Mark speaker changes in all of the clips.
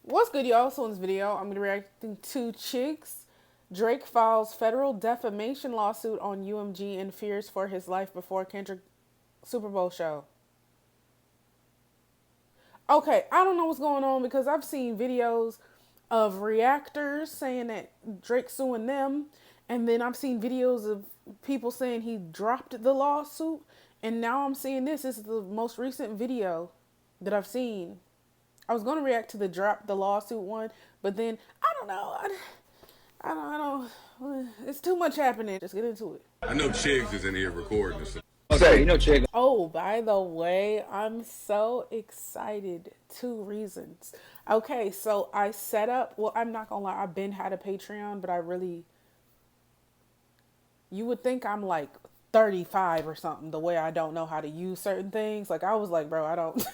Speaker 1: What's good, y'all? So in this video, I'm going to be reacting to Chicks. Drake files federal defamation lawsuit on UMG and fears for his life before Kendrick Super Bowl show. Okay, I don't know what's going on because I've seen videos of reactors saying that Drake's suing them, and then I've seen videos of people saying he dropped the lawsuit, and now I'm seeing this. This is the most recent video that I've seen. I was going to react to the drop the lawsuit one, but then I don't know. I don't. It's too much happening. Just get into it.
Speaker 2: I know Chiggs is in here recording this.
Speaker 3: Okay, you know Chig.
Speaker 1: Oh, by the way, I'm so excited. 2 reasons. Okay, so I set up. Well, I'm not gonna lie. I've been had a Patreon, but you would think I'm like 35 or something. The way I don't know how to use certain things. Like I was like, bro, I don't.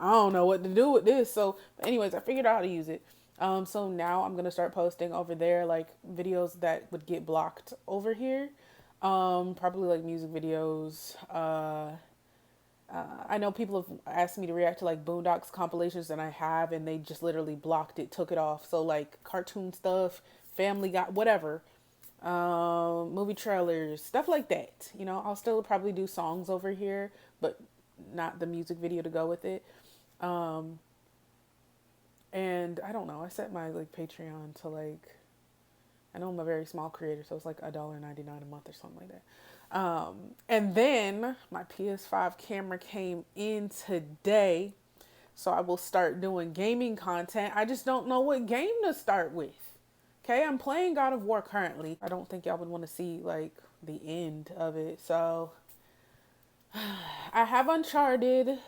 Speaker 1: I don't know what to do with this. So anyways, I figured out how to use it. So now I'm going to start posting over there, like videos that would get blocked over here. Probably like music videos. I know people have asked me to react to like Boondocks compilations, and I have, and they just literally blocked it, took it off. So like cartoon stuff, Family Guy, whatever, movie trailers, stuff like that. You know, I'll still probably do songs over here, but not the music video to go with it. And I don't know, I set my like Patreon to like, I know I'm a very small creator, so it's like $1.99 a month or something like that. And then my PS5 camera came in today, so I will start doing gaming content. I just don't know what game to start with. Okay, I'm playing God of War currently. I don't think y'all would want to see like the end of it, so I have Uncharted.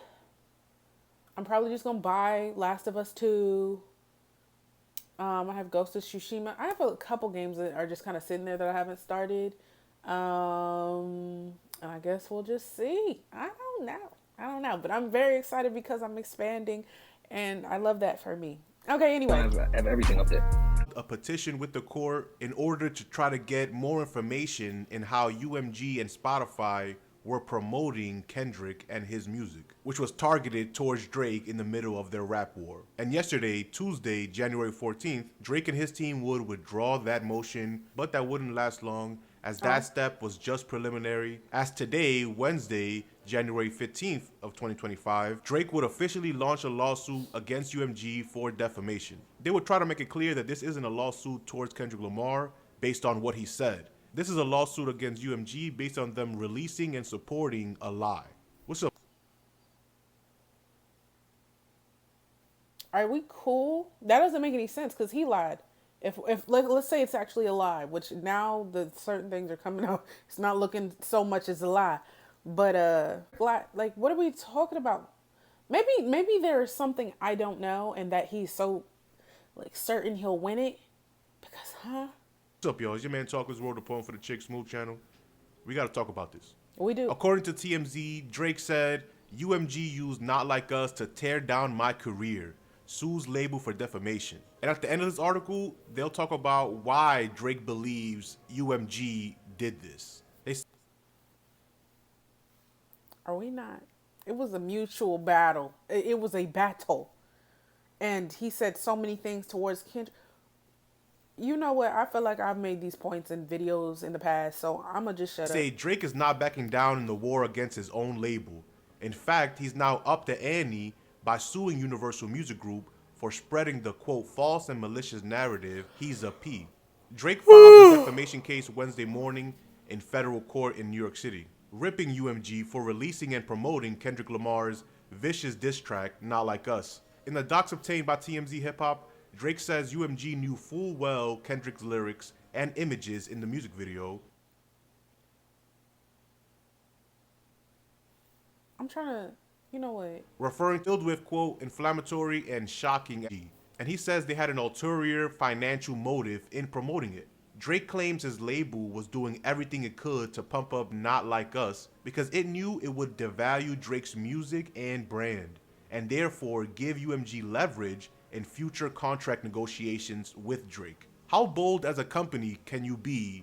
Speaker 1: I'm probably just gonna buy Last of Us 2. I have Ghost of Tsushima. I have a couple games that are just kind of sitting there that I haven't started. And I guess we'll just see. I don't know. But I'm very excited because I'm expanding, and I love that for me. Okay, anyway.
Speaker 3: I have everything up there.
Speaker 4: A petition with the court in order to try to get more information in how UMG and Spotify were promoting Kendrick and his music, which was targeted towards Drake in the middle of their rap war. And yesterday, Tuesday, January 14th, Drake and his team would withdraw that motion, but that wouldn't last long, as that step was just preliminary. As today, Wednesday, January 15th of 2025, Drake would officially launch a lawsuit against UMG for defamation. They would try to make it clear that this isn't a lawsuit towards Kendrick Lamar based on what he said. This is a lawsuit against UMG based on them releasing and supporting a lie. What's up?
Speaker 1: Are we cool? That doesn't make any sense because he lied. If let's say it's actually a lie, which now the certain things are coming out, it's not looking so much as a lie. But like what are we talking about? Maybe there is something I don't know, and that he's so like certain he'll win it because
Speaker 4: What's up, y'all? It's your man Talkers World, the poem for the Chick Smooth channel. We got to talk about this.
Speaker 1: We do.
Speaker 4: According to TMZ, Drake said, UMG used Not Like Us to tear down my career, sues label for defamation. And at the end of this article, they'll talk about why Drake believes UMG did this.
Speaker 1: Are we not? It was a mutual battle. It was a battle. And he said so many things towards Kendrick. You know what? I feel like I've made these points in videos in the past, so I'm going to just shut up.
Speaker 4: Say Drake is not backing down in the war against his own label. In fact, he's now up the ante by suing Universal Music Group for spreading the, quote, false and malicious narrative he's a P. Drake filed a defamation case Wednesday morning in federal court in New York City, ripping UMG for releasing and promoting Kendrick Lamar's vicious diss track, Not Like Us. In the docs obtained by TMZ Hip Hop, Drake says UMG knew full well Kendrick's lyrics and images in the music video.
Speaker 1: I'm trying to, you know what?
Speaker 4: Referring filled with, quote, inflammatory and shocking. And he says they had an ulterior financial motive in promoting it. Drake claims his label was doing everything it could to pump up Not Like Us because it knew it would devalue Drake's music and brand, and therefore give UMG leverage in future contract negotiations with Drake. How bold as a company can you be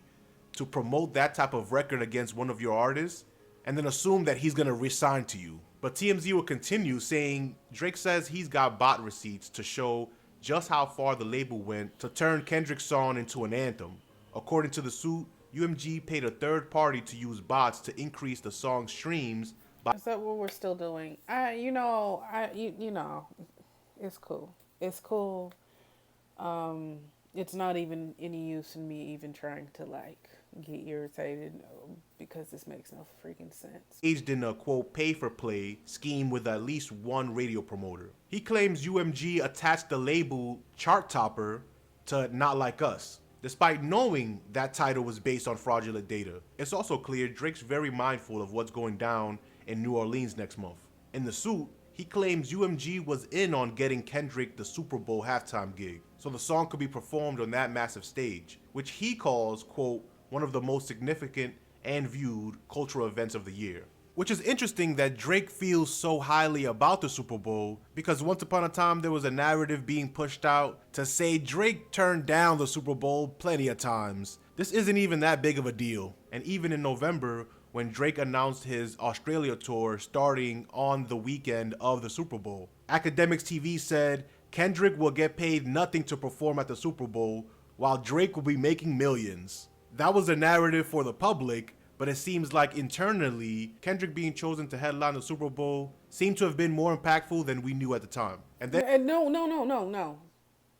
Speaker 4: to promote that type of record against one of your artists and then assume that he's gonna resign to you. But TMZ will continue saying Drake says he's got bot receipts to show just how far the label went to turn Kendrick's song into an anthem. According to the suit, UMG paid a third party to use bots to increase the song's streams by.
Speaker 1: Is that what we're still doing? You know, it's cool. It's cool. It's not even any use in me even trying to like get irritated because this makes no freaking sense.
Speaker 4: Engaged in a quote pay for play scheme with at least one radio promoter. He claims UMG attached the label chart topper to Not Like Us, despite knowing that title was based on fraudulent data. It's also clear Drake's very mindful of what's going down in New Orleans next month. In the suit, he claims UMG was in on getting Kendrick the Super Bowl halftime gig, so the song could be performed on that massive stage, which he calls, quote, one of the most significant and viewed cultural events of the year. Which is interesting that Drake feels so highly about the Super Bowl, because once upon a time there was a narrative being pushed out to say Drake turned down the Super Bowl plenty of times. This isn't even that big of a deal. And even in November, when Drake announced his Australia tour starting on the weekend of the Super Bowl, Academics TV said Kendrick will get paid nothing to perform at the Super Bowl, while Drake will be making millions. That was a narrative for the public, but it seems like internally, Kendrick being chosen to headline the Super Bowl seemed to have been more impactful than we knew at the time. And then
Speaker 1: No.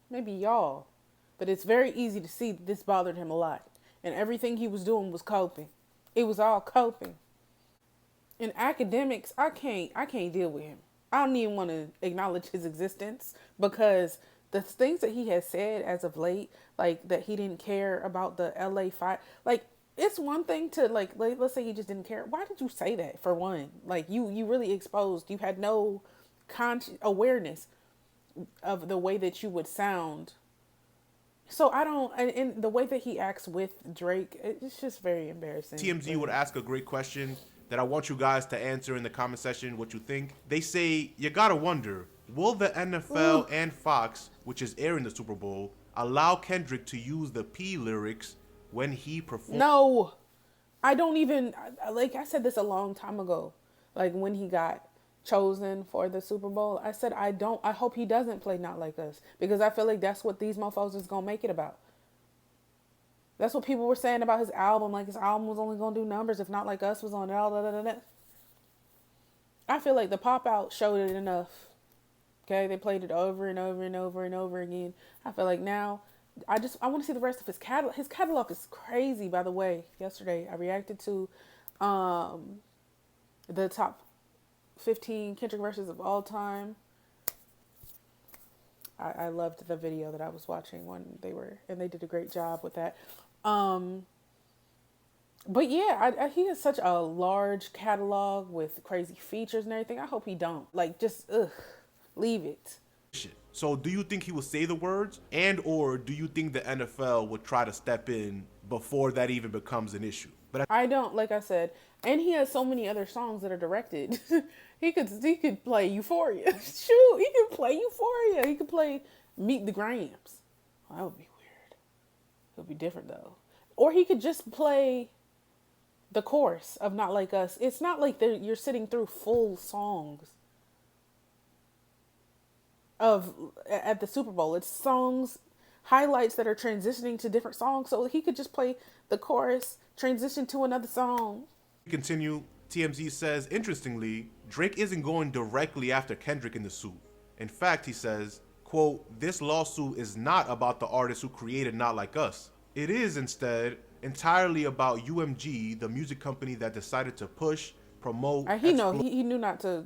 Speaker 1: Maybe y'all. But it's very easy to see that this bothered him a lot. And everything he was doing was coping. It was all coping. In academics, I can't deal with him. I don't even want to acknowledge his existence because the things that he has said as of late, like that he didn't care about the LA fight, like it's one thing to like let's say he just didn't care. Why did you say that for one? Like you really exposed, you had no awareness of the way that you would sound. So I don't, and the way that he acts with Drake, it's just very embarrassing.
Speaker 4: TMZ would ask a great question that I want you guys to answer in the comment section what you think. They say, you gotta wonder, will the NFL and Fox, which is airing the Super Bowl, allow Kendrick to use the P lyrics when he performs?
Speaker 1: No, I don't even, like I said this a long time ago, like when he got chosen for the Super Bowl, I said I hope he doesn't play Not Like Us, because I feel like that's what these mofos is gonna make it about. That's what people were saying about his album, like his album was only gonna do numbers if Not Like Us was on it. I feel like the pop out showed it enough. Okay, they played it over and over and over and over again. I feel like now I want to see the rest of his catalog. His catalog is crazy, by the way. Yesterday I reacted to the top 15 Kendrick verses of all time. I loved the video that I was watching when they did a great job with that. But yeah, he has such a large catalog with crazy features and everything. I hope he don't. Like, just, leave it.
Speaker 4: So do you think he will say the words, and or do you think the NFL would try to step in before that even becomes an issue? But
Speaker 1: I don't, like I said, and he has so many other songs that are directed. He could play Euphoria. Shoot, he could play Euphoria. He could play Meet the Grams. Well, that would be weird. It would be different though. Or he could just play the chorus of Not Like Us. It's not like you're sitting through full songs at the Super Bowl. It's songs, highlights that are transitioning to different songs. So he could just play the chorus, transition to another song.
Speaker 4: Continue. TMZ says, interestingly, Drake isn't going directly after Kendrick in the suit. In fact, he says, quote, this lawsuit is not about the artist who created Not Like Us. It is instead entirely about UMG, the music company that decided to push, promote,
Speaker 1: he knew not to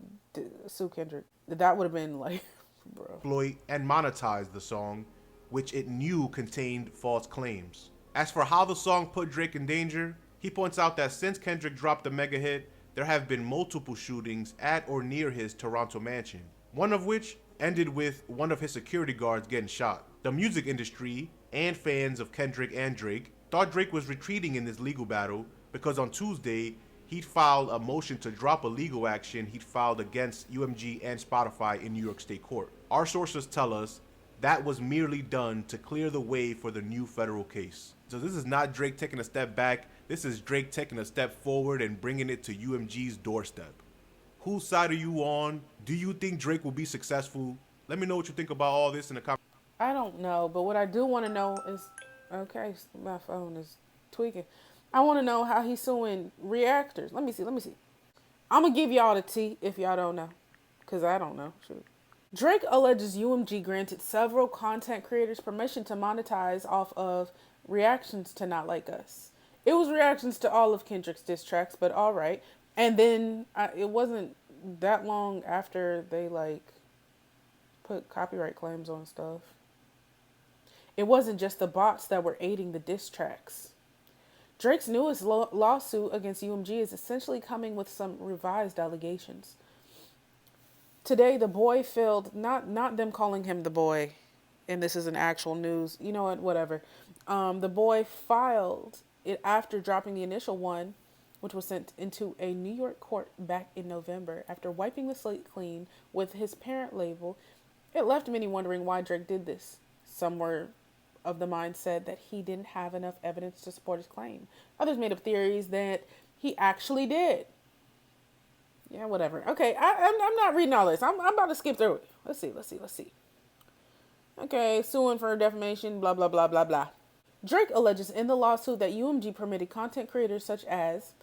Speaker 1: sue Kendrick. That would have been like, bro.
Speaker 4: Exploit and monetize the song, which it knew contained false claims. As for how the song put Drake in danger, he points out that since Kendrick dropped the mega hit, there have been multiple shootings at or near his Toronto mansion, one of which ended with one of his security guards getting shot. The music industry and fans of Kendrick and Drake thought Drake was retreating in this legal battle because on Tuesday, he'd filed a motion to drop a legal action he'd filed against UMG and Spotify in New York State Court. Our sources tell us that was merely done to clear the way for the new federal case. So this is not Drake taking a step back. This is Drake taking a step forward and bringing it to UMG's doorstep. Whose side are you on? Do you think Drake will be successful? Let me know what you think about all this in the comments.
Speaker 1: I don't know, but what I do want to know is, okay, my phone is tweaking. I want to know how he's suing reactors. Let me see. I'm going to give y'all the tea if y'all don't know, because I don't know. Shoot. Drake alleges UMG granted several content creators permission to monetize off of reactions to Not Like Us. It was reactions to all of Kendrick's diss tracks, but all right. And then it wasn't that long after they like put copyright claims on stuff. It wasn't just the bots that were aiding the diss tracks. Drake's newest lawsuit against UMG is essentially coming with some revised allegations. Today, the boy filed, not them calling him the boy, and this is an actual news, you know what, whatever. The boy filed it after dropping the initial one, which was sent into a New York court back in November. After wiping the slate clean with his parent label, it left many wondering why Drake did this. Some were of the mindset that he didn't have enough evidence to support his claim. Others made up theories that he actually did. Yeah, whatever. Okay, I'm not reading all this. I'm about to skip through it. Let's see. Okay, suing for defamation, blah, blah, blah, blah, blah. Drake alleges in the lawsuit that UMG permitted content creators such as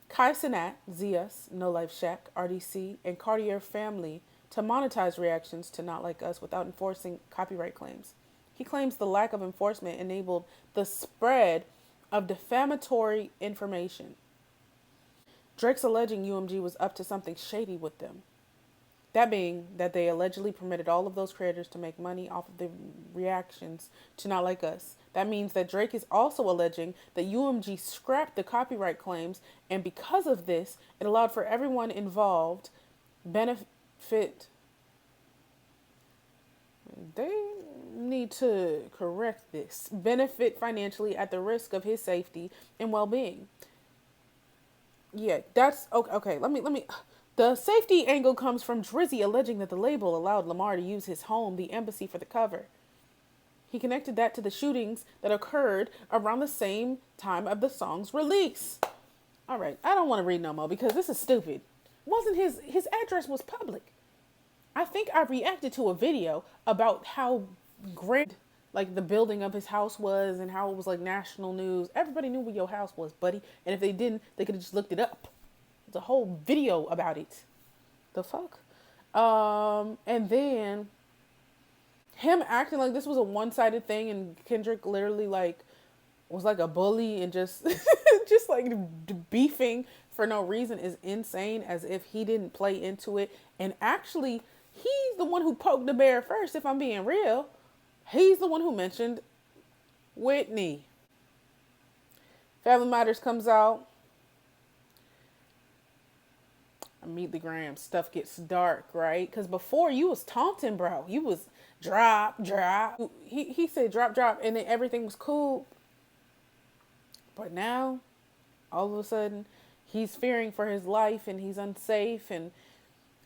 Speaker 1: Kai Cenat, Zias, No Life Shack, RDC, and Cartier Family to monetize reactions to Not Like Us without enforcing copyright claims. He claims the lack of enforcement enabled the spread of defamatory information. Drake's alleging UMG was up to something shady with them. That being that they allegedly permitted all of those creators to make money off of the reactions to Not Like Us. That means that Drake is also alleging that UMG scrapped the copyright claims, and because of this, it allowed for everyone involved benefit. They need to correct this. Benefit financially at the risk of his safety and well-being. Yeah, that's okay. Let me. The safety angle comes from Drizzy alleging that the label allowed Lamar to use his home, the embassy, for the cover. He connected that to the shootings that occurred around the same time of the song's release. All right, I don't want to read no more because this is stupid. Wasn't his address was public. I think I reacted to a video about how great like the building of his house was and how it was like national news. Everybody knew where your house was, buddy. And if they didn't, they could have just looked it up. There's a whole video about it. The fuck? And then him acting like this was a one-sided thing and Kendrick literally like was like a bully and just just like beefing for no reason is insane, as if he didn't play into it. And actually, he's the one who poked the bear first, if I'm being real. He's the one who mentioned Whitney. Family Matters comes out. I meet the gram. Stuff gets dark, right? Because before you was taunting, bro. You was drop. He said drop, and then everything was cool. But now, all of a sudden, he's fearing for his life and he's unsafe and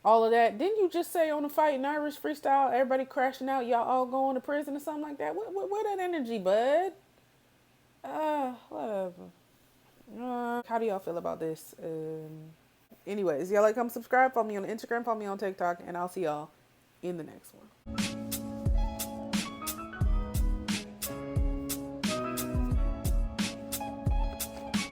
Speaker 1: all of that. Didn't you just say on the Fighting Irish freestyle, everybody crashing out, y'all all going to prison or something like that? Where that energy, bud? Whatever. How do y'all feel about this? Anyways, y'all like, come subscribe, follow me on Instagram, follow me on TikTok, and I'll see y'all in the next one.